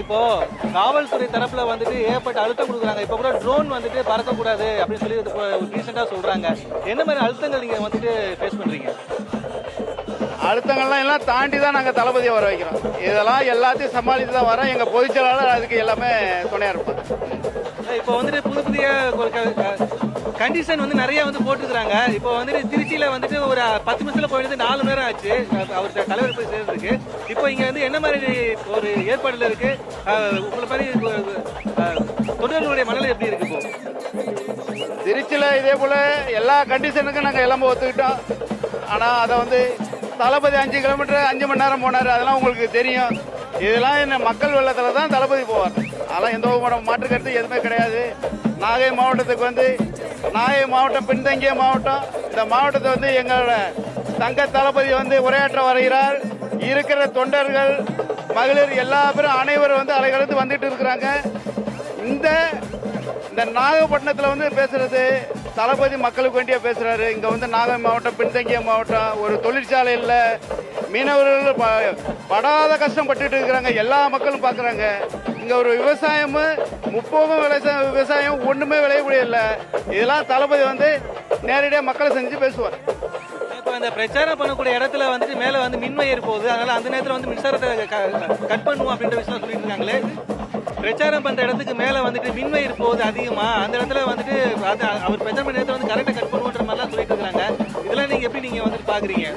இப்போ காவல்துறை தரப்புல வந்துட்டு ஏற்பட்ட அழுத்தம் கொடுக்குறாங்க. இப்போ கூட ட்ரோன் வந்துட்டு பறக்கக்கூடாது அப்படின்னு சொல்லி ரீசெண்டா சொல்றாங்க. என்ன மாதிரி அழுத்தங்கள் நீங்க வந்துட்டு ஃபேஸ் பண்றீங்க? அழுத்தங்கள்லாம் எல்லாம் தாண்டி தான் நாங்கள் தளபதியை வர வைக்கிறோம். இதெல்லாம் எல்லாத்தையும் சமாளித்து தான் வரோம். எங்கள் பொதுச் செயலாளர் அதுக்கு எல்லாமே துணையாக இருப்பார். இப்போ வந்துட்டு புதிய கண்டிஷன் வந்து நிறைய வந்து போட்டுக்கிறாங்க. இப்போ வந்துட்டு திருச்சியில வந்துட்டு ஒரு 10 நிமிஷத்துல போயிட்டு 4 மணி நேரம் ஆச்சு அவர் தலைவர் போய் சேர்றதுக்கு. இப்போ இங்க வந்து என்ன மாதிரி ஒரு ஏற்பாடுல இருக்கு? உங்களை மாதிரி தொண்டர்களுடைய மனநிலை எப்படி இருக்கு? இப்போ திருச்சியில் இதே போல் எல்லா கண்டிஷனுக்கும் நாங்கள் எல்லாமே ஒத்துக்கிட்டோம். ஆனால் அதை வந்து தளபதி 5 கிலோமீட்டர் 5 மணி நேரம் போனார். அதெல்லாம் உங்களுக்கு தெரியும். இதெல்லாம் என்ன மக்கள் வெள்ளத்தில் தான் தளபதி போவார். அதெல்லாம் எந்த ஒரு மாற்று கருத்து எதுவுமே கிடையாது. நாகை மாவட்டத்துக்கு வந்து நாகை மாவட்டம் பின்தங்கிய மாவட்டம். இந்த மாவட்டத்தை வந்து எங்களோட தங்க தளபதி வந்து உரையாற்ற வருகிறார். இருக்கிற தொண்டர்கள் மகளிர் எல்லா பேரும் அனைவரும் வந்து அலைகலந்து வந்துட்டு இருக்கிறாங்க. இந்த நாகப்பட்டினத்தில் வந்து பேசுறது தளபதி மக்களுக்கு வேண்டிய பேசுறாரு. இங்க வந்து நாகை மாவட்டம் பின்தங்கிய மாவட்டம், ஒரு தொழிற்சாலை இல்லை, மீனவர்கள் படாத கஷ்டப்பட்டுட்டு இருக்கிறாங்க. எல்லா மக்களும் பாக்குறாங்க. இங்க ஒரு விவசாயமும் முப்போகம் விவசாயம் ஒண்ணுமே விளையக்கூடிய இல்லை. இதெல்லாம் தளபதி வந்து நேரடியாக மக்களை செஞ்சு பேசுவார். இப்போ அந்த பிரச்சாரம் பண்ணக்கூடிய இடத்துல வந்துட்டு மேல வந்து மின்வயர் போகுது. அதனால அந்த நேரத்தில் வந்து மின்சாரத்தை கட் பண்ணுவோம் அப்படின்ற விஷயம் சொல்லிட்டு இருக்காங்களே. பிரச்சாரம் பண்ற இடத்துக்கு மேல வந்துட்டு மின்வயர் போகுது அதிகமா. அந்த இடத்துல வந்துட்டு அவர் பிரச்சாரம் பண்ண இடத்துல வந்து கரெக்டா கட் பண்ணுவோன்ற மாதிரிலாம் சொல்லிட்டு இருக்காங்க. இதெல்லாம் நீங்க எப்படி நீங்க வந்துட்டு பாக்குறீங்க?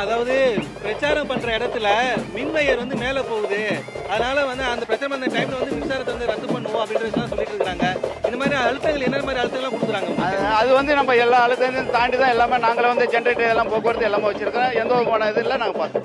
அதாவது பிரச்சாரம் பண்ற இடத்துல மின்வயர் வந்து மேல போகுது. அதனால வந்து அந்த பிரச்சாரம் பண்ண டைம்ல வந்து மின்சாரத்தை வந்து ரத்து பண்ணுவோம் அப்படின்றதெல்லாம் சொல்லிட்டு இருக்காங்க. இந்த மாதிரி அழுத்தங்கள் என்ன மாதிரி அழுத்தங்கள்லாம் கொடுக்குறாங்க? அது வந்து நம்ம எல்லா அழுத்தத்தையும் தாண்டி தான் எல்லாமே நாங்களே வந்து ஜென்ரேட்டர் எல்லாம் போக்குவரத்து எல்லாமே வச்சிருக்கோம். எந்த ஒரு இது இல்லை நாங்கள் பார்த்தோம்.